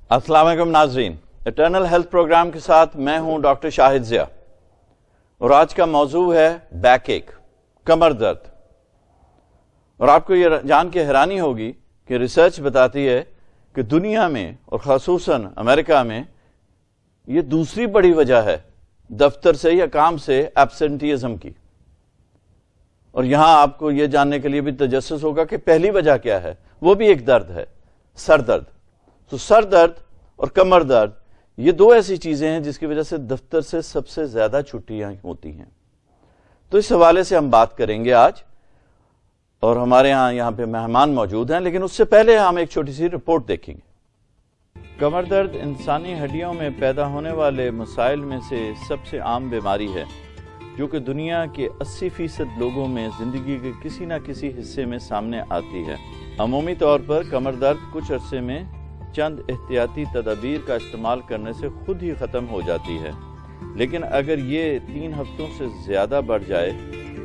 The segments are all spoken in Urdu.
السلام علیکم ناظرین، اٹرنل ہیلتھ پروگرام کے ساتھ میں ہوں ڈاکٹر شاہد ضیاء، اور آج کا موضوع ہے بیک ایک، کمر درد۔ اور آپ کو یہ جان کے حیرانی ہوگی کہ ریسرچ بتاتی ہے کہ دنیا میں اور خصوصاً امریکہ میں یہ دوسری بڑی وجہ ہے دفتر سے یا کام سے ایبسنٹیزم کی۔ اور یہاں آپ کو یہ جاننے کے لیے بھی تجسس ہوگا کہ پہلی وجہ کیا ہے، وہ بھی ایک درد ہے، سر درد۔ تو سر درد اور کمر درد یہ دو ایسی چیزیں ہیں جس کی وجہ سے دفتر سے سب سے زیادہ چھٹیاں ہوتی ہیں۔ تو اس حوالے سے ہم بات کریں گے آج، اور ہمارے یہاں پہ مہمان موجود ہیں، لیکن اس سے پہلے ہم ایک چھوٹی سی رپورٹ دیکھیں گے۔ کمر درد انسانی ہڈیوں میں پیدا ہونے والے مسائل میں سے سب سے عام بیماری ہے، جو کہ دنیا کے 80% لوگوں میں زندگی کے کسی نہ کسی حصے میں سامنے آتی ہے۔ عمومی طور پر کمر درد کچھ عرصے میں چند احتیاطی تدابیر کا استعمال کرنے سے خود ہی ختم ہو جاتی ہے، لیکن اگر یہ 3 ہفتوں سے زیادہ بڑھ جائے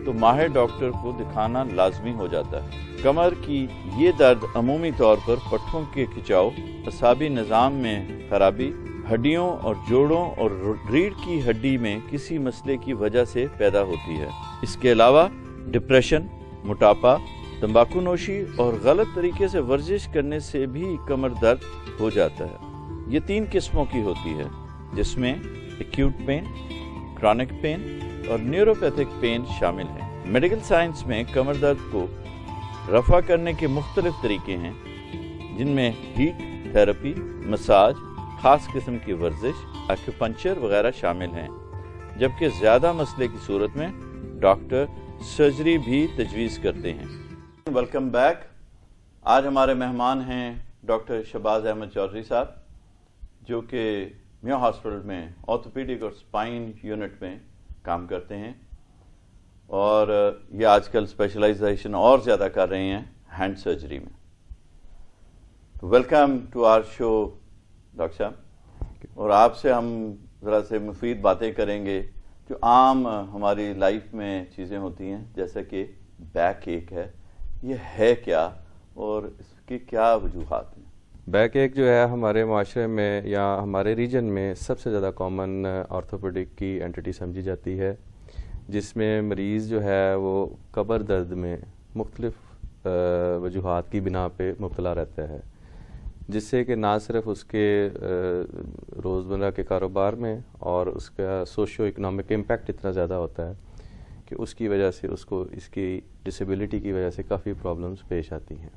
تو ماہر ڈاکٹر کو دکھانا لازمی ہو جاتا ہے۔ کمر کی یہ درد عمومی طور پر پٹھوں کے کھچاؤ، اعصابی نظام میں خرابی، ہڈیوں اور جوڑوں اور ریڑھ کی ہڈی میں کسی مسئلے کی وجہ سے پیدا ہوتی ہے۔ اس کے علاوہ ڈپریشن، موٹاپا، تمباکو نوشی اور غلط طریقے سے ورزش کرنے سے بھی کمر درد ہو جاتا ہے۔ یہ 3 قسموں کی ہوتی ہے، جس میں ایکیوٹ پین، کرونک پین اور نیوروپیتھک پین شامل ہیں۔ میڈیکل سائنس میں کمر درد کو رفع کرنے کے مختلف طریقے ہیں، جن میں ہیٹ تھراپی، مساج، خاص قسم کی ورزش، ایکوپنکچر وغیرہ شامل ہیں، جبکہ زیادہ مسئلے کی صورت میں ڈاکٹر سرجری بھی تجویز کرتے ہیں۔ Welcome back. آج ہمارے مہمان ہیں ڈاکٹر شہباز احمد چودھری صاحب، جو کہ میو ہاسپٹل میں آرتھوپیڈک اور اسپائن یونٹ میں کام کرتے ہیں، اور یہ آج کل اسپیشلائزیشن اور زیادہ کر رہے ہیں ہینڈ سرجری میں۔ Welcome to our show doctor صاحب، اور آپ سے ہم ذرا سے مفید باتیں کریں گے جو عام ہماری لائف میں چیزیں ہوتی ہیں، جیسا کہ بیک ایک ہے، یہ ہے کیا اور اس کی کیا وجوہات ہیں؟ بیک ایک جو ہے ہمارے معاشرے میں یا ہمارے ریجن میں سب سے زیادہ کامن آرتھوپیڈک کی اینٹی سمجھی جاتی ہے، جس میں مریض جو ہے وہ کمر درد میں مختلف وجوہات کی بنا پہ مبتلا رہتا ہے، جس سے کہ نہ صرف اس کے روزمرہ کے کاروبار میں اور اس کا سوشو اکنامک امپیکٹ اتنا زیادہ ہوتا ہے کہ اس کی وجہ سے اس کو اس کی ڈسیبلٹی کی وجہ سے کافی پرابلمز پیش آتی ہیں۔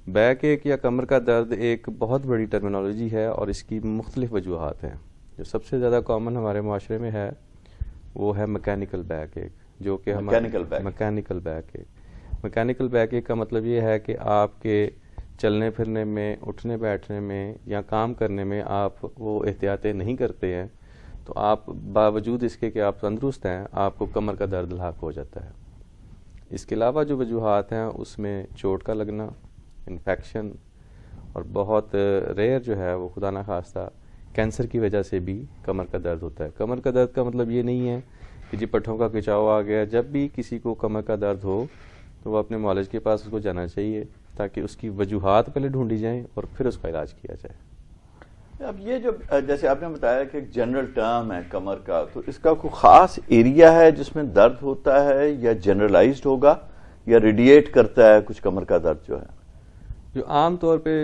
بیک ایک یا کمر کا درد ایک بہت بڑی ٹرمینالوجی ہے، اور اس کی مختلف وجوہات ہیں۔ جو سب سے زیادہ کامن ہمارے معاشرے میں ہے وہ ہے میکینیکل بیک ایک، جو کہ میکینیکل بیک ایک کا مطلب یہ ہے کہ آپ کے چلنے پھرنے میں، اٹھنے بیٹھنے میں یا کام کرنے میں آپ وہ احتیاطیں نہیں کرتے ہیں، تو آپ باوجود اس کے کہ آپ تندرست ہیں، آپ کو کمر کا درد لاحق ہو جاتا ہے۔ اس کے علاوہ جو وجوہات ہیں اس میں چوٹ کا لگنا، انفیکشن، اور بہت ریئر جو ہے وہ خدا نخواستہ کینسر کی وجہ سے بھی کمر کا درد ہوتا ہے۔ کمر کا درد کا مطلب یہ نہیں ہے کہ جی پٹھوں کا کھچاؤ آ گیا۔ جب بھی کسی کو کمر کا درد ہو تو وہ اپنے معالج کے پاس اس کو جانا چاہیے، تاکہ اس کی وجوہات پہلے ڈھونڈی جائیں اور پھر اس کا علاج کیا جائے۔ اب یہ جو جیسے آپ نے بتایا کہ ایک جنرل ٹرم ہے کمر کا، تو اس کا کوئی خاص ایریا ہے جس میں درد ہوتا ہے، یا جنرلائزڈ ہوگا، یا ریڈیٹ کرتا ہے کچھ کمر کا درد جو ہے؟ جو عام طور پہ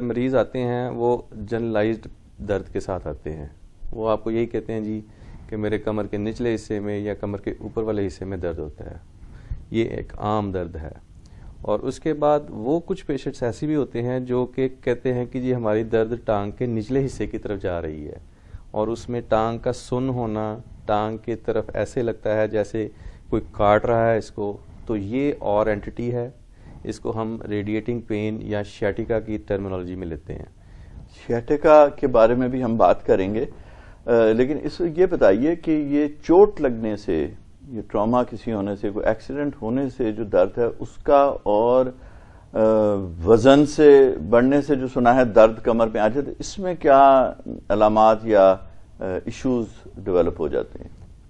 مریض آتے ہیں وہ جنرلائزڈ درد کے ساتھ آتے ہیں۔ وہ آپ کو یہی کہتے ہیں جی کہ میرے کمر کے نچلے حصے میں یا کمر کے اوپر والے حصے میں درد ہوتا ہے، یہ ایک عام درد ہے۔ اور اس کے بعد وہ کچھ پیشنٹس ایسے بھی ہوتے ہیں جو کہ کہتے ہیں کہ جی ہماری درد ٹانگ کے نچلے حصے کی طرف جا رہی ہے، اور اس میں ٹانگ کا سن ہونا، ٹانگ کی طرف ایسے لگتا ہے جیسے کوئی کاٹ رہا ہے اس کو، تو یہ اور اینٹی ہے۔ اس کو ہم ریڈیٹنگ پین یا شیاٹیکا کی ٹرمینالوجی میں لیتے ہیں۔ شیاٹیکا کے بارے میں بھی ہم بات کریں گے، لیکن اس یہ بتائیے کہ یہ چوٹ لگنے سے، یہ ٹراما کسی ہونے سے، کوئی ایکسیڈنٹ ہونے سے جو درد ہے اس کا، اور وزن سے بڑھنے سے جو سنا ہے درد کمر میں آ جاتا ہے، اس میں کیا علامات یا ایشوز ڈیولپ ہو جاتے ہیں؟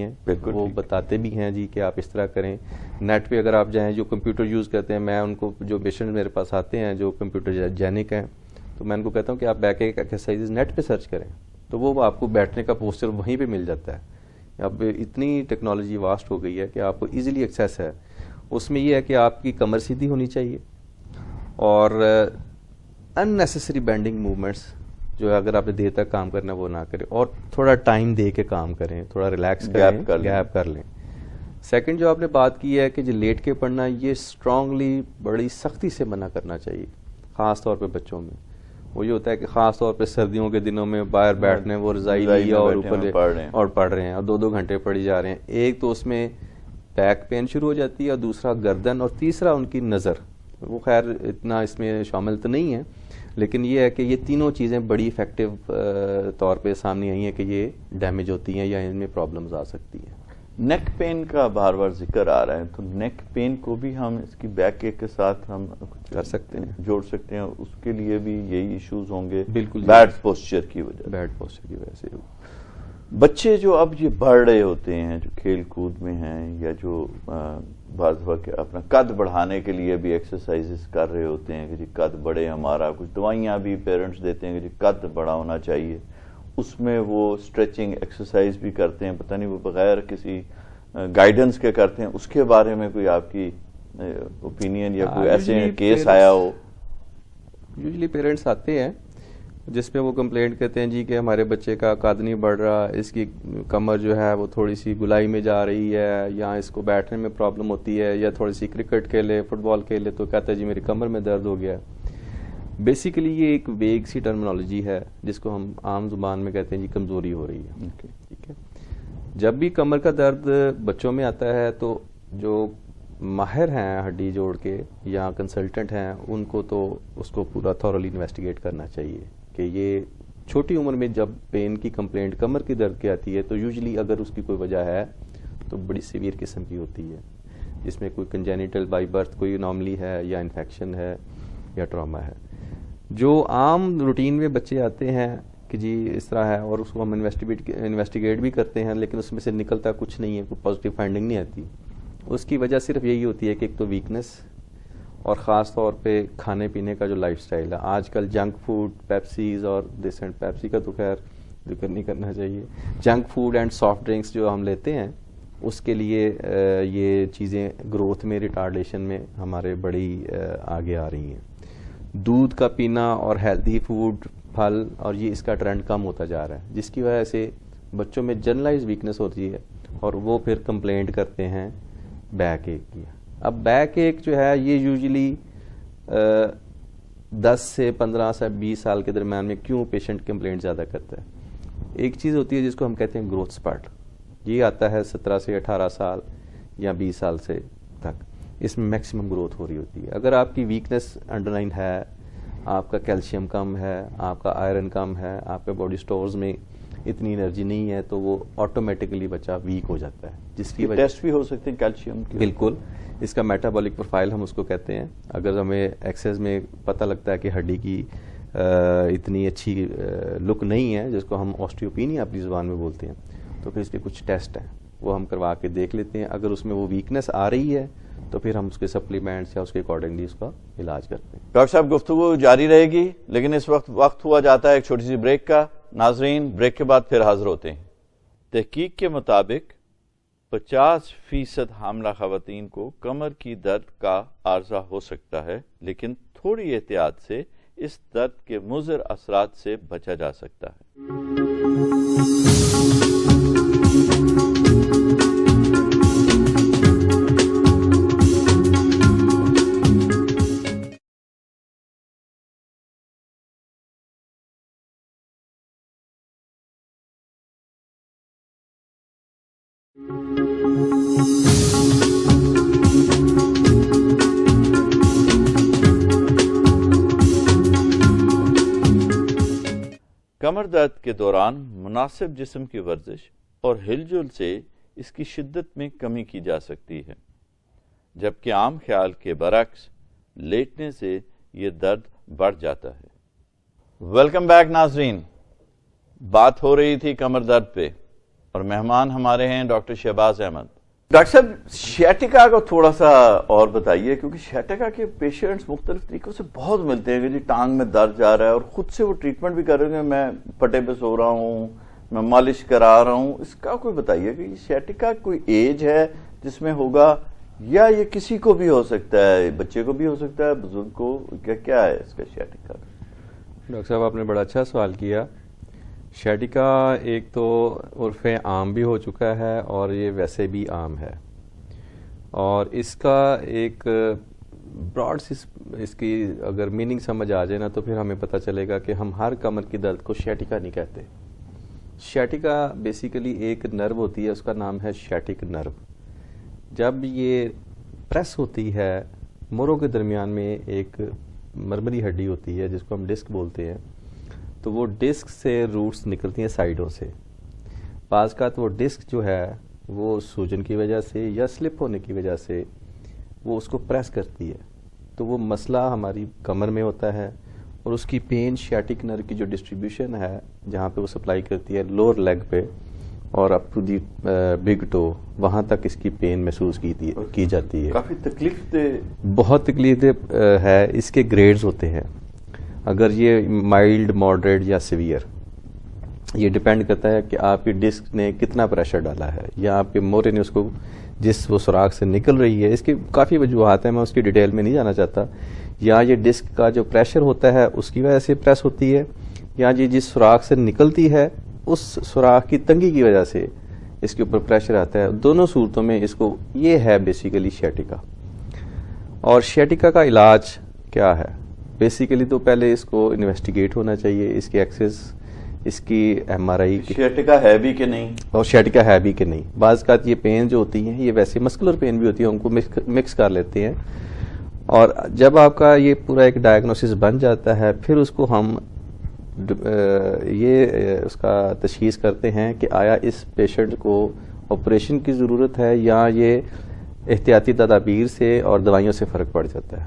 ہیں, وہ بتاتے بھی ہیں جی کہ آپ اس طرح کریں. نیٹ پہ اگر آپ جائیں, جو کمپیوٹر یوز کرتے ہیں, میں ان کو, جو پیشنٹ میرے پاس آتے ہیں جو کمپیوٹر جینک ہیں, تو میں ان کو کہتا ہوں کہ آپ بیک ایک ایکسرسائز نیٹ پہ سرچ کریں, تو وہ آپ کو بیٹھنے کا پوسچر وہیں پہ مل جاتا ہے. اب اتنی ٹیکنالوجی واسٹ ہو گئی ہے کہ آپ کو ایزیلی ایکسیس ہے. اس میں یہ ہے کہ آپ کی کمر سیدھی ہونی چاہیے, اور ان نیسیسری بینڈنگ موومنٹس جو اگر آپ نے دیر تک کام کرنا وہ نہ کریں, اور تھوڑا ٹائم دے کے کام کریں, تھوڑا ریلیکس کریں, گیپ کر لیں. سیکنڈ جو آپ نے بات کی ہے کہ جو لیٹ کے پڑھنا, یہ اسٹرانگلی بڑی سختی سے منع کرنا چاہیے, خاص طور پہ بچوں میں. وہ یہ ہوتا ہے کہ خاص طور پہ سردیوں کے دنوں میں باہر بیٹھنے, وہ رضائی لیا اور اوپر اور پڑھ رہے ہیں, اور 2 گھنٹے پڑھی جا رہے ہیں. ایک تو اس میں بیک پین شروع ہو جاتی ہے, اور دوسرا گردن, اور تیسرا ان کی نظر. وہ خیر اتنا اس میں شامل تو نہیں ہے, لیکن یہ ہے کہ یہ تینوں چیزیں بڑی افیکٹو طور پہ سامنے آئی ہیں کہ یہ ڈیمیج ہوتی ہیں یا ان میں پرابلمز آ سکتی ہیں. نیک پین کا بار بار ذکر آ رہا ہے, تو نیک پین کو بھی ہم اس کی بیک ایک کے ساتھ ہم کر سکتے ہیں, جوڑ سکتے ہیں. اس کے لیے بھی یہی ایشوز ہوں گے, بالکل بیڈ پوسچر کی وجہ. بیڈ پوسچر کی وجہ سے بچے جو اب یہ بڑھ رہے ہوتے ہیں, جو کھیل کود میں ہیں, یا جو بعض وقت اپنا قد بڑھانے کے لیے بھی ایکسرسائزز کر رہے ہوتے ہیں کہ جی قد بڑھے ہمارا, کچھ دوائیاں بھی پیرنٹس دیتے ہیں کہ جی قد بڑا ہونا چاہیے, اس میں وہ اسٹریچنگ ایکسرسائز بھی کرتے ہیں, پتہ نہیں وہ بغیر کسی گائیڈنس کے کرتے ہیں. اس کے بارے میں کوئی آپ کی اوپینین یا کوئی ایسے کیس آیا ہو؟ یوزلی پیرنٹس آتے ہیں جس پہ وہ کمپلینٹ کرتے ہیں جی کہ ہمارے بچے کا قد نہیں بڑھ رہا, اس کی کمر جو ہے وہ تھوڑی سی گلائی میں جا رہی ہے, یا اس کو بیٹھنے میں پرابلم ہوتی ہے, یا تھوڑی سی کرکٹ کھیلے, فٹ بال کھیلے تو کہتا ہے جی میری کمر میں درد ہو گیا. بیسیکلی یہ ایک ویگ سی ٹرمنالوجی ہے جس کو ہم عام زبان میں کہتے ہیں جی کمزوری ہو رہی ہے. ٹھیک ہے, جب بھی کمر کا درد بچوں میں آتا ہے تو جو ماہر ہیں ہڈی جوڑ کے یا کنسلٹنٹ ہیں, ان کو تو اس کو پورا تھورلی انویسٹیگیٹ کرنا چاہیے کہ یہ چھوٹی عمر میں جب پین کی کمپلینٹ کمر کی درد کی آتی ہے تو یوزلی اگر اس کی کوئی وجہ ہے تو بڑی سیویئر قسم کی ہوتی ہے, جس میں کوئی کنجینیٹل بائی برتھ کوئی انوملی ہے, یا انفیکشن ہے, یا ٹراما ہے. جو عام روٹین میں بچے آتے ہیں کہ جی اس طرح ہے, اور اس کو ہم انویسٹیگیٹ بھی کرتے ہیں, لیکن اس میں سے نکلتا کچھ نہیں ہے, کوئی پازیٹیو فائنڈنگ نہیں آتی. اس کی وجہ صرف یہی ہوتی ہے کہ ایک تو ویکنس, اور خاص طور پہ کھانے پینے کا جو لائف سٹائل ہے آج کل, جنک فوڈ, پیپسیز, اور دس اینڈ پیپسی کا تو خیر ذکر نہیں کرنا چاہیے, junk food and soft drinks جو ہم لیتے ہیں, اس کے لیے یہ چیزیں گروتھ میں, ریٹارڈیشن میں ہمارے بڑی آگے آ رہی ہیں. دودھ کا پینا اور ہیلدی فوڈ, پھل, اور یہ اس کا ٹرینڈ کم ہوتا جا رہا ہے, جس کی وجہ سے بچوں میں جنرلائز ویکنس ہوتی ہے, اور وہ پھر کمپلینٹ کرتے ہیں بیک ایک کی. اب بیک ایک جو ہے یہ یوزلی 10 سے 15 سے 20 سال کے درمیان میں کیوں پیشنٹ کمپلینٹ زیادہ کرتا ہے. ایک چیز ہوتی ہے جس کو ہم کہتے ہیں گروتھ سپرٹ, یہ آتا ہے 17 سے 18 سال یا 20 سال سے تک, اس میں میکسیمم گروتھ ہو رہی ہوتی ہے. اگر آپ کی ویکنس انڈرلائن ہے, آپ کا کیلشیم کم ہے, آپ کا آئرن کم ہے, آپ کے باڈی سٹورز میں اتنی انرجی نہیں ہے, تو وہ آٹومیٹکلی بچہ ویک ہو جاتا ہے, جس کی وجہ ٹیسٹ بھی ہو سکتے ہیں کیلشیم کے. بالکل, اس کا میٹابولک پروفائل ہم اس کو کہتے ہیں. اگر ہمیں ایکسرسائز میں پتہ لگتا ہے کہ ہڈی کی اتنی اچھی لک نہیں ہے, جس کو ہم آسٹیوپینیا اپنی زبان میں بولتے ہیں, تو پھر اس کے کچھ ٹیسٹ ہیں وہ ہم کروا کے دیکھ لیتے ہیں. اگر اس میں وہ ویکنس آ رہی ہے تو پھر ہم اس کے سپلیمنٹس یا اس کے اکارڈنگلی اس کا علاج کرتے ہیں. ڈاکٹر صاحب گفتگو جاری رہے گی, لیکن اس وقت ہوا جاتا ہے ایک چھوٹی سی بریک کا. ناظرین, بریک کے بعد پھر حاضر ہوتے ہیں. تحقیق کے مطابق 50% حاملہ خواتین کو کمر کی درد کا عارضہ ہو سکتا ہے, لیکن تھوڑی احتیاط سے اس درد کے مضر اثرات سے بچا جا سکتا ہے. کمر درد کے دوران مناسب جسم کی ورزش اور ہل جل سے اس کی شدت میں کمی کی جا سکتی ہے, جبکہ عام خیال کے برعکس لیٹنے سے یہ درد بڑھ جاتا ہے. ویلکم بیک ناظرین. بات ہو رہی تھی کمر درد پہ اور مہمان ہمارے ہیں ڈاکٹر شہباز احمد. ڈاکٹر صاحب شیٹکا کو تھوڑا سا اور بتائیے, کیونکہ شیٹکا کے پیشنٹس مختلف طریقوں سے بہت ملتے ہیں کہ جی ٹانگ میں درد جا رہا ہے اور خود سے وہ ٹریٹمنٹ بھی کر رہے ہیں, میں پٹے پہ سو رہا ہوں, میں مالش کرا رہا ہوں. اس کا کوئی بتائیے کہ یہ شیٹکا کوئی ایج ہے جس میں ہوگا, یا یہ کسی کو بھی ہو سکتا ہے, بچے کو بھی ہو سکتا ہے, بزرگ کو, کیا ہے اس کا شیٹکا؟ ڈاکٹر صاحب آپ نے بڑا اچھا سوال کیا. شیٹکا ایک تو عرف عام بھی ہو چکا ہے اور یہ ویسے بھی عام ہے, اور اس کا ایک براڈ اس کی اگر میننگ سمجھ آ جائے نا تو پھر ہمیں پتہ چلے گا کہ ہم ہر کمر کی درد کو شیٹکا نہیں کہتے. شیٹکا بیسیکلی ایک نرو ہوتی ہے, اس کا نام ہے شیٹک نرو. جب یہ پریس ہوتی ہے, موروں کے درمیان میں ایک مرمری ہڈی ہوتی ہے جس کو ہم ڈسک بولتے ہیں, تو وہ ڈسک سے روٹس نکلتی ہیں سائیڈوں سے. بعض کا تو وہ ڈسک جو ہے وہ سوجن کی وجہ سے یا سلپ ہونے کی وجہ سے وہ اس کو پریس کرتی ہے, تو وہ مسئلہ ہماری کمر میں ہوتا ہے, اور اس کی پین شیٹک نرو کی جو ڈسٹریبیوشن ہے جہاں پہ وہ سپلائی کرتی ہے لوور لیگ پہ اور up to the big two, وہاں تک اس کی پین محسوس کی جاتی ہے. کافی تکلیف دہ, بہت تکلیف دہ ہے. اس کے گریڈز ہوتے ہیں, اگر یہ مائلڈ, ماڈریٹ یا سیویئر, یہ ڈیپینڈ کرتا ہے کہ آپ کی ڈسک نے کتنا پریشر ڈالا ہے یا آپ کے مورے نے اس کو جس وہ سوراخ سے نکل رہی ہے. اس کی کافی وجوہات ہیں, میں اس کی ڈیٹیل میں نہیں جانا چاہتا. یا یہ ڈسک کا جو پریشر ہوتا ہے اس کی وجہ سے پریس ہوتی ہے, یا یہ جس سوراخ سے نکلتی ہے اس سوراخ کی تنگی کی وجہ سے اس کے اوپر پریشر آتا ہے. دونوں صورتوں میں اس کو, یہ ہے بیسیکلی شیٹکا. اور شیٹکا کا علاج کیا ہے؟ بیسیکلی تو پہلے اس کو انویسٹیگیٹ ہونا چاہیے, اس کی ایکسس, اس کی ایم آر آئی, شیٹکا ہے بھی کہ نہیں, اور شیٹکا ہے بھی کہ نہیں. بعض اوقات یہ پین جو ہوتی ہیں یہ ویسے مسکولر پین بھی ہوتی ہے, ان کو مکس کر لیتے ہیں. اور جب آپ کا یہ پورا ایک ڈائگنوسس بن جاتا ہے, پھر اس کو ہم یہ اس کا تشخیص کرتے ہیں کہ آیا اس پیشنٹ کو آپریشن کی ضرورت ہے یا یہ احتیاطی تدابیر سے اور دوائیوں سے فرق پڑ جاتا ہے.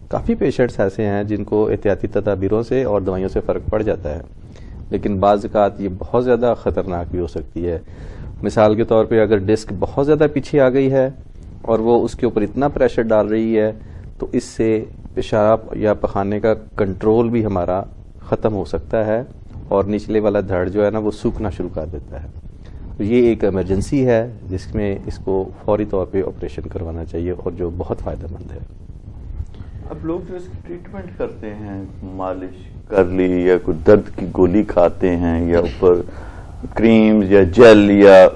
کافی پیشنٹس ایسے ہیں جن کو احتیاطی تدابیروں سے اور دوائیوں سے فرق پڑ جاتا ہے, لیکن بعض اوقات یہ بہت زیادہ خطرناک بھی ہو سکتی ہے. مثال کے طور پہ اگر ڈسک بہت زیادہ پیچھے آ گئی ہے اور وہ اس کے اوپر اتنا پریشر ڈال رہی ہے تو اس سے پیشاب یا پخانے کا کنٹرول بھی ہمارا ختم ہو سکتا ہے, اور نچلے والا دھڑ جو ہے نا وہ سوکھنا شروع کر دیتا ہے. تو یہ ایک ایمرجنسی ہے جس میں اس کو فوری طور پہ آپریشن کروانا چاہیے, اور جو بہت فائدہ مند ہے. اب لوگ جو اس کی ٹریٹمنٹ کرتے ہیں, مالش کر لی یا کوئی درد کی گولی کھاتے ہیں یا اوپر کریم یا جیل یا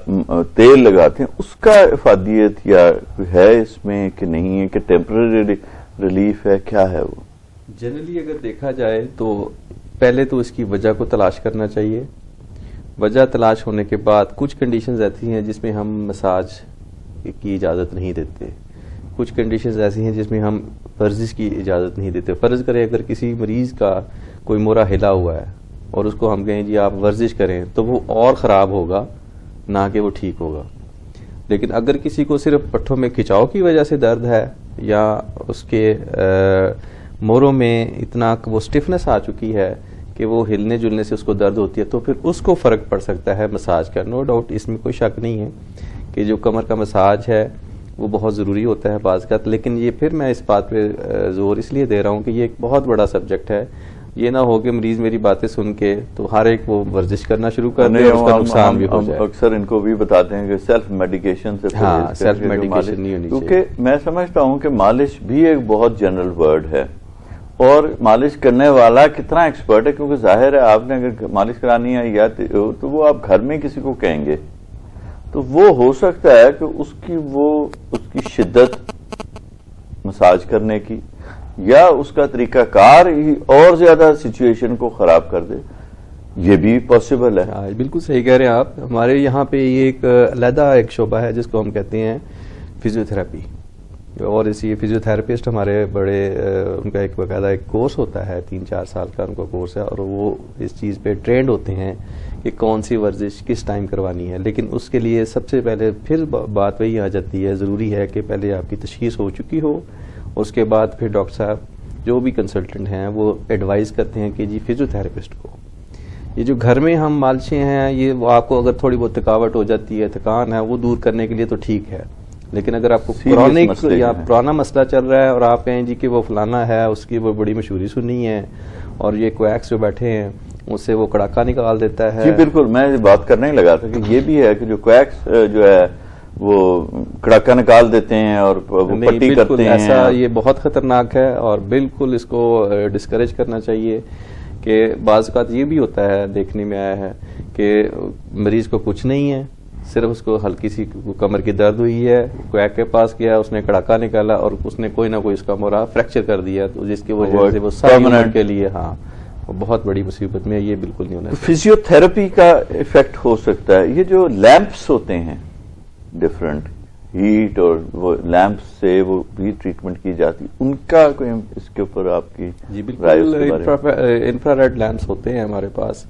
تیل لگاتے ہیں, اس کا افادیت یا ہے اس میں کہ نہیں ہے, کہ ٹیمپرری ریلیف ہے, کیا ہے وہ؟ جنرلی اگر دیکھا جائے تو پہلے تو اس کی وجہ کو تلاش کرنا چاہیے. وجہ تلاش ہونے کے بعد کچھ کنڈیشنز ایسی ہیں جس میں ہم مساج کی اجازت نہیں دیتے, کچھ کنڈیشنز ایسی ہیں جس میں ہم ورزش کی اجازت نہیں دیتے. فرض کریں اگر کسی مریض کا کوئی مورا ہلا ہوا ہے اور اس کو ہم کہیں جی آپ ورزش کریں, تو وہ اور خراب ہوگا نہ کہ وہ ٹھیک ہوگا. لیکن اگر کسی کو صرف پٹھوں میں کھچاؤ کی وجہ سے درد ہے یا اس کے موروں میں اتنا وہ سٹفنس آ چکی ہے کہ وہ ہلنے جلنے سے اس کو درد ہوتی ہے, تو پھر اس کو فرق پڑ سکتا ہے مساج کا. نو ڈاؤٹ, اس میں کوئی شک نہیں ہے کہ جو کمر کا مساج ہے وہ بہت ضروری ہوتا ہے بعض کا. لیکن یہ پھر میں اس بات پہ زور اس لیے دے رہا ہوں کہ یہ ایک بہت بڑا سبجیکٹ ہے. یہ نہ ہو کہ مریض میری باتیں سن کے تو ہر ایک وہ ورزش کرنا شروع کر دے اور اس کا نقصان بھی ہو جائے. اکثر ان کو بھی بتاتے ہیں کہ سیلف میڈیکیشن سے, ہاں سیلف میڈیکیشن نہیں ہونی چاہیے. کیونکہ میں سمجھتا ہوں کہ مالش بھی ایک بہت جنرل ورڈ ہے, اور مالش کرنے والا کتنا ایکسپرٹ ہے, کیونکہ ظاہر ہے آپ نے اگر مالش کرانی ہے یا تو وہ آپ گھر میں کسی کو کہیں گے تو وہ ہو سکتا ہے کہ اس کی شدت مساج کرنے کی یا اس کا طریقہ کار ہی اور زیادہ سچویشن کو خراب کر دے. یہ بھی پاسبل ہے. بالکل صحیح کہہ رہے ہیں آپ. ہمارے یہاں پہ یہ ایک علیحدہ ایک شعبہ ہے جس کو ہم کہتے ہیں فزیوتھراپی, اور اسی فزیوتھراپسٹ ہمارے بڑے ان کا ایک باقاعدہ ایک کورس ہوتا ہے, 3-4 سال کا ان کا کورس ہے, اور وہ اس چیز پہ ٹرینڈ ہوتے ہیں کہ کون سی ورزش کس ٹائم کروانی ہے. لیکن اس کے لیے سب سے پہلے پھر بات وہی آ جاتی ہے, ضروری ہے کہ پہلے آپ کی تشخیص ہو چکی ہو, اس کے بعد پھر ڈاکٹر صاحب جو بھی کنسلٹنٹ ہیں وہ ایڈوائز کرتے ہیں کہ جی فزیوتھراپسٹ کو یہ جو گھر میں ہم مالشیں ہیں یہ وہ آپ کو اگر تھوڑی بہت تھکاوٹ ہو جاتی ہے, تھکان ہے, وہ دور کرنے کے لیے تو ٹھیک ہے. لیکن اگر آپ کو کرونک یا پرانا مسئلہ چل رہا ہے اور آپ کہیں جی کہ وہ فلانا ہے, اس کی وہ بڑی مشہوری سنی ہے اور یہ کویکس جو بیٹھے ہیں اس سے وہ کڑاکا نکال دیتا ہے. جی بالکل, میں بات کرنے ہی لگا تھا کہ یہ بھی ہے کہ جو کویکس جو ہے وہ کڑاکا نکال دیتے ہیں اور پٹی کرتے ہیں. ایسا یہ بہت خطرناک ہے اور بالکل اس کو ڈسکریج کرنا چاہیے. کہ بعض اوقات یہ بھی ہوتا ہے, دیکھنے میں آیا ہے کہ مریض کو کچھ نہیں ہے, صرف اس کو ہلکی سی کمر کی درد ہوئی ہے, کویک کے پاس گیا, اس نے کڑاکا نکالا اور اس نے کوئی نہ کوئی اس کا مورا فریکچر کر دیا, تو جس کی وجہ سے وہ ساری عمر کے لیے بہت بڑی مصیبت میں. یہ بالکل نہیں ہونا چاہیے. فزیو تھراپی کا ایفیکٹ ہو سکتا ہے. یہ جو لیمپس ہوتے ہیں ڈفرنٹ ہیٹ اور وہ لیمپ سے وہ بھی ٹریٹمنٹ کی جاتی, ان کا کوئی اس کے اوپر آپ کی؟ جی بالکل, انفرا ریڈ لیمپس ہوتے ہیں ہمارے پاس,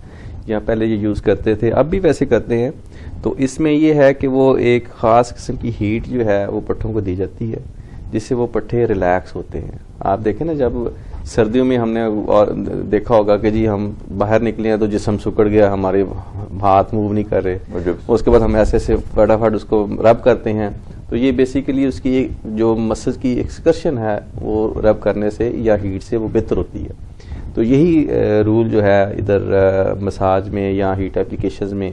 یا پہلے یہ یوز کرتے تھے, اب بھی ویسے کرتے ہیں. تو اس میں یہ ہے کہ وہ ایک خاص قسم کی ہیٹ جو ہے وہ پٹھوں کو دی جاتی ہے, جس سے وہ پٹھے ریلیکس ہوتے ہیں. آپ دیکھیں نا, جب سردیوں میں ہم نے دیکھا ہوگا کہ جی ہم باہر نکلے ہیں تو جسم سکڑ گیا, ہمارے ہاتھ موو نہیں کر رہے, اس کے بعد ہم ایسے سے فٹافٹ اس کو رب کرتے ہیں. تو یہ بیسیکلی اس کی جو مسلز کی ایکسکرشن ہے وہ رب کرنے سے یا ہیٹ سے وہ بہتر ہوتی ہے. تو یہی رول جو ہے ادھر مساج میں یا ہیٹ اپلیکیشنز میں,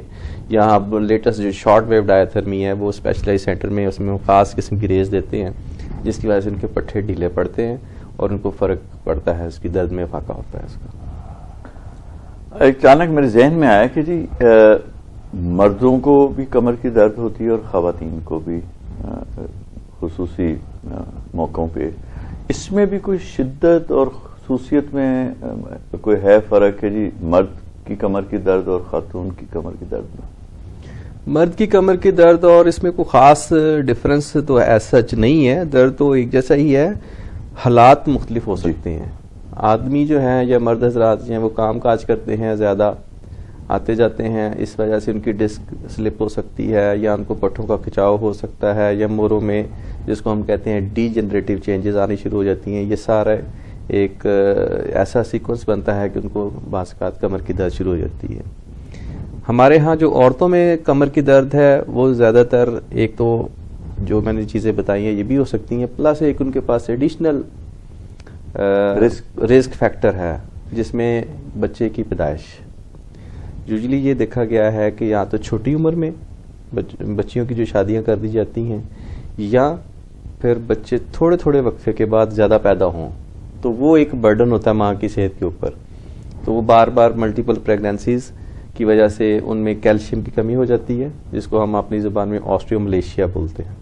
یا اب لیٹسٹ جو شارٹ ویو ڈایاتھرمی ہے وہ اسپیشلائز سینٹر میں اس میں خاص قسم کی ریز دیتے ہیں, جس کی وجہ سے ان کے پٹھے ڈھیلے پڑتے ہیں اور ان کو فرق پڑتا ہے, اس کی درد میں افاقہ ہوتا ہے اس کا. اچانک میرے ذہن میں آیا کہ جی مردوں کو بھی کمر کی درد ہوتی ہے اور خواتین کو بھی خصوصی موقعوں پہ, اس میں بھی کوئی شدت اور خصوصیت میں کوئی ہے فرق ہے جی مرد کی کمر کی درد اور خاتون کی کمر کی درد میں؟ مرد کی کمر کی درد اور اس میں کوئی خاص ڈفرنس تو ایسا سچ نہیں ہے, درد تو ایک جیسا ہی ہے, حالات مختلف ہو سکتے ہیں. آدمی جو ہیں یا مرد حضرات جو ہیں وہ کام کاج کرتے ہیں, زیادہ آتے جاتے ہیں, اس وجہ سے ان کی ڈسک سلپ ہو سکتی ہے, یا ان کو پٹھوں کا کھچاؤ ہو سکتا ہے, یا موروں میں جس کو ہم کہتے ہیں ڈی جنریٹو چینجز آنی شروع ہو جاتی ہیں. یہ سارا ایک ایسا سیکوینس بنتا ہے کہ ان کو بعض اوقات کمر کی درد شروع ہو جاتی ہے. ہمارے ہاں جو عورتوں میں کمر کی درد ہے وہ زیادہ تر ایک تو جو میں نے چیزیں بتائی ہیں یہ بھی ہو سکتی ہیں, پلس ایک ان کے پاس ایڈیشنل رسک فیکٹر ہے جس میں بچے کی پیدائش. یوزلی یہ دیکھا گیا ہے کہ یا تو چھوٹی عمر میں بچیوں کی جو شادیاں کر دی جاتی ہیں, یا پھر بچے تھوڑے تھوڑے وقفے کے بعد زیادہ پیدا ہوں, تو وہ ایک برڈن ہوتا ہے ماں کی صحت کے اوپر. تو وہ بار بار ملٹیپل پریگنینسیز کی وجہ سے ان میں کیلشیم کی کمی ہو جاتی ہے, جس کو ہم اپنی زبان میں آسٹریوملیشیا بولتے ہیں,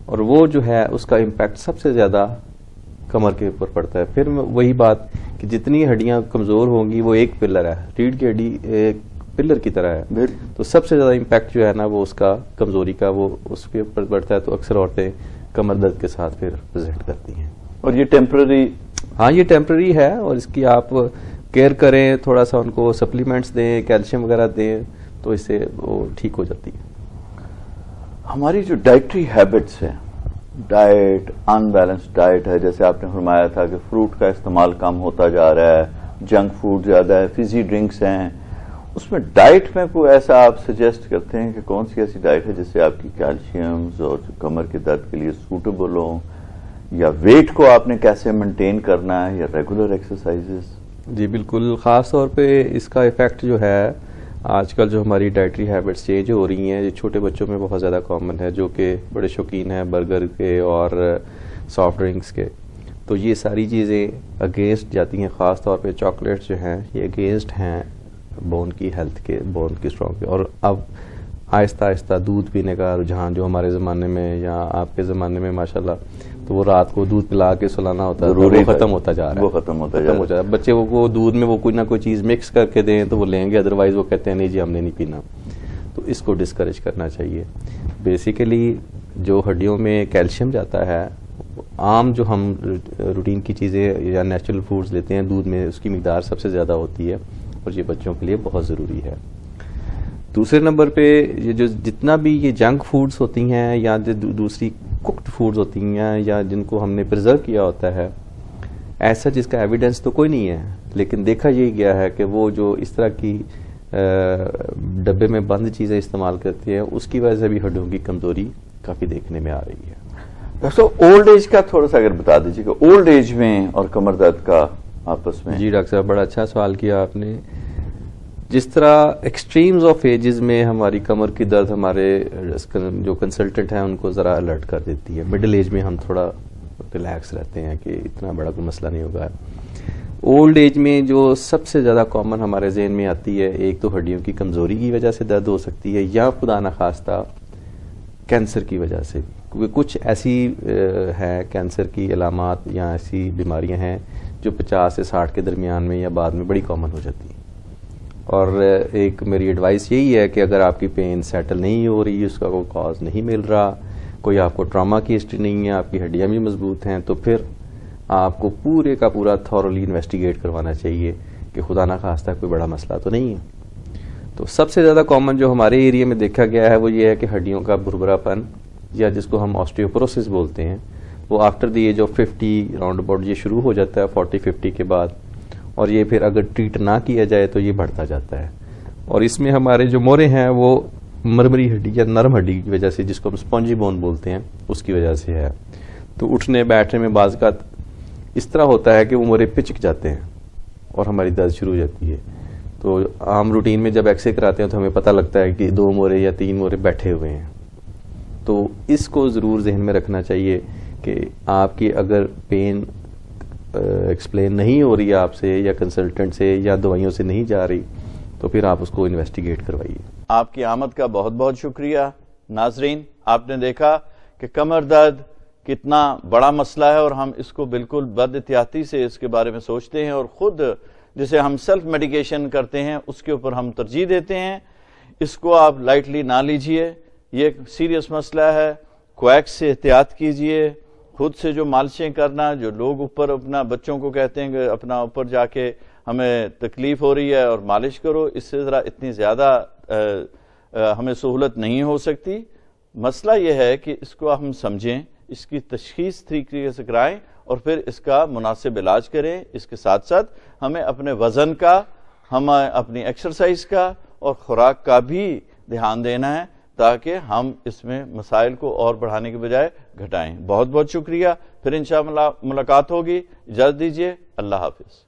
اور وہ جو ہے اس کا امپیکٹ سب سے زیادہ کمر کے اوپر پڑتا ہے. پھر وہی بات کہ جتنی ہڈیاں کمزور ہوں گی, وہ ایک پلر ہے, ریڑھ کی ہڈی ایک پلر کی طرح ہے, تو سب سے زیادہ امپیکٹ جو ہے نا وہ اس کا کمزوری کا وہ اس کے اوپر پڑتا ہے. تو اکثر عورتیں کمر درد کے ساتھ پھر پریزنٹ کرتی ہیں. اور یہ ٹیمپرری؟ ہاں یہ ٹیمپرری ہے, اور اس کی آپ کیئر کریں, تھوڑا سا ان کو سپلیمنٹس دیں, کیلشیم وغیرہ دیں, تو اس سے وہ ٹھیک ہو جاتی ہے. ہماری جو ڈائٹری ہیبٹس ہیں, ڈائٹ ان بیلنس ڈائٹ ہے, جیسے آپ نے فرمایا تھا کہ فروٹ کا استعمال کم ہوتا جا رہا ہے, جنک فوڈ زیادہ ہے, فزی ڈرنکس ہیں, اس میں ڈائٹ میں کوئی ایسا آپ سجیسٹ کرتے ہیں کہ کون سی ایسی ڈائٹ ہے جس سے آپ کی کیلشیمز اور کمر کے درد کے لیے سوٹیبل ہوں, یا ویٹ کو آپ نے کیسے مینٹین کرنا ہے, یا ریگولر ایکسرسائزز؟ جی بالکل, خاص طور پہ اس کا ایفیکٹ جو ہے آج کل جو ہماری ڈائٹری ہیبٹس چینج ہو رہی ہیں, یہ چھوٹے بچوں میں بہت زیادہ کامن ہے, جو کہ بڑے شوقین ہیں برگر کے اور سافٹ ڈرنکس کے. تو یہ ساری چیزیں اگینسٹ جاتی ہیں, خاص طور پہ چاکلیٹس جو ہیں یہ اگینسٹ ہیں بون کی ہیلتھ کے, بون کی اسٹرانگ کے. اور اب آہستہ آہستہ دودھ پینے کا رجحان جو ہمارے زمانے میں یا آپ کے زمانے میں ماشاءاللہ تو وہ رات کو دودھ پلا کے سلانا ہوتا ہے, وہ ختم ہوتا جا رہا ہے, وہ ختم ہوتا جا رہا ہے. بچے وہ دودھ میں وہ کوئی نہ کوئی چیز مکس کر کے دیں تو وہ لیں گے, ادروائز وہ کہتے ہیں نہیں جی ہم نے نہیں پینا. تو اس کو ڈسکریج کرنا چاہیے. بیسیکلی جو ہڈیوں میں کیلشیم جاتا ہے, عام جو ہم روٹین کی چیزیں یا نیچرل فوڈز لیتے ہیں, دودھ میں اس کی مقدار سب سے زیادہ ہوتی ہے, اور یہ بچوں کے لیے بہت ضروری ہے. دوسرے نمبر پہ یہ جو جتنا بھی یہ جنک فوڈز ہوتی ہیں یا دوسری ککڈ فوڈز ہوتی ہیں یا جن کو ہم نے پرزرو کیا ہوتا ہے, ایسا جس کا ایویڈنس تو کوئی نہیں ہے, لیکن دیکھا یہی گیا ہے کہ وہ جو اس طرح کی ڈبے میں بند چیزیں استعمال کرتے ہیں اس کی وجہ سے بھی ہڈیوں کی کمزوری کافی دیکھنے میں آ رہی ہے. ڈاکٹر صاحب اولڈ ایج کا تھوڑا سا اگر بتا دیجیے کہ اولڈ ایج میں اور کمر درد کا آپس میں. جی ڈاکٹر صاحب بڑا اچھا سوال کیا آپ نے. جس طرح ایکسٹریمز آف ایجز میں ہماری کمر کی درد ہمارے جو کنسلٹنٹ ہیں ان کو ذرا الرٹ کر دیتی ہے, مڈل ایج میں ہم تھوڑا ریلیکس رہتے ہیں کہ اتنا بڑا کوئی مسئلہ نہیں ہوگا. اولڈ ایج میں جو سب سے زیادہ کامن ہمارے ذہن میں آتی ہے, ایک تو ہڈیوں کی کمزوری کی وجہ سے درد ہو سکتی ہے, یا خدا نخواستہ کینسر کی وجہ سے, کیونکہ کچھ ایسی ہیں کینسر کی علامات یا ایسی بیماریاں ہیں جو 50 سے 60 کے درمیان میں یا بعد میں بڑی کامن ہو جاتی ہیں. اور ایک میری ایڈوائس یہی ہے کہ اگر آپ کی پین سیٹل نہیں ہو رہی, اس کا کوئی کاز نہیں مل رہا, کوئی آپ کو ٹراما کی ہسٹری نہیں ہے, آپ کی ہڈیاں بھی مضبوط ہیں, تو پھر آپ کو پورے کا پورا تھورولی انویسٹیگیٹ کروانا چاہیے کہ خدا نخواستہ کوئی بڑا مسئلہ تو نہیں ہے. تو سب سے زیادہ کامن جو ہمارے ایریا میں دیکھا گیا ہے وہ یہ ہے کہ ہڈیوں کا بھربھرا پن, یا جس کو ہم آسٹیوپروسس بولتے ہیں, وہ after the age of 50 round about یہ شروع ہو جاتا ہے 40-50 کے بعد, اور یہ پھر اگر ٹریٹ نہ کیا جائے تو یہ بڑھتا جاتا ہے. اور اس میں ہمارے جو مورے ہیں وہ مرمری ہڈی یا نرم ہڈی کی وجہ سے, جس کو ہم اسپونجی بون بولتے ہیں, اس کی وجہ سے ہے. تو اٹھنے بیٹھنے میں بعض اوقات اس طرح ہوتا ہے کہ وہ مورے پچک جاتے ہیں اور ہماری درد شروع ہو جاتی ہے. تو عام روٹین میں جب ایکس رے کراتے ہیں تو ہمیں پتہ لگتا ہے کہ 2 مورے یا 3 مورے بیٹھے ہوئے ہیں. تو اس کو ضرور ذہن میں رکھنا چاہیے کہ آپ کی اگر پین ایکسپلین نہیں ہو رہی ہے آپ سے, یا کنسلٹنٹ سے, یا دوائیوں سے نہیں جا رہی, تو پھر آپ اس کو انویسٹیگیٹ کروائیے. آپ کی آمد کا بہت بہت شکریہ. ناظرین, آپ نے دیکھا کہ کمر درد کتنا بڑا مسئلہ ہے, اور ہم اس کو بالکل بد احتیاطی سے اس کے بارے میں سوچتے ہیں, اور خود جسے ہم سیلف میڈیکیشن کرتے ہیں اس کے اوپر ہم ترجیح دیتے ہیں. اس کو آپ لائٹلی نہ لیجئے, یہ ایک سیریس مسئلہ ہے. کویکس سے احتیاط کیجئے. خود سے جو مالشیں کرنا, جو لوگ اوپر اپنا بچوں کو کہتے ہیں کہ اپنا اوپر جا کے ہمیں تکلیف ہو رہی ہے اور مالش کرو, اس سے ذرا اتنی زیادہ ہمیں سہولت نہیں ہو سکتی. مسئلہ یہ ہے کہ اس کو ہم سمجھیں, اس کی تشخیص طریقے سے کرائیں, اور پھر اس کا مناسب علاج کریں. اس کے ساتھ ساتھ ہمیں اپنے وزن کا, ہمیں اپنی ایکسرسائز کا اور خوراک کا بھی دھیان دینا ہے, تاکہ ہم اس میں مسائل کو اور بڑھانے کے بجائے گھٹائیں. بہت بہت شکریہ. پھر انشاءاللہ ملاقات ہوگی. اجازت دیجیے. اللہ حافظ.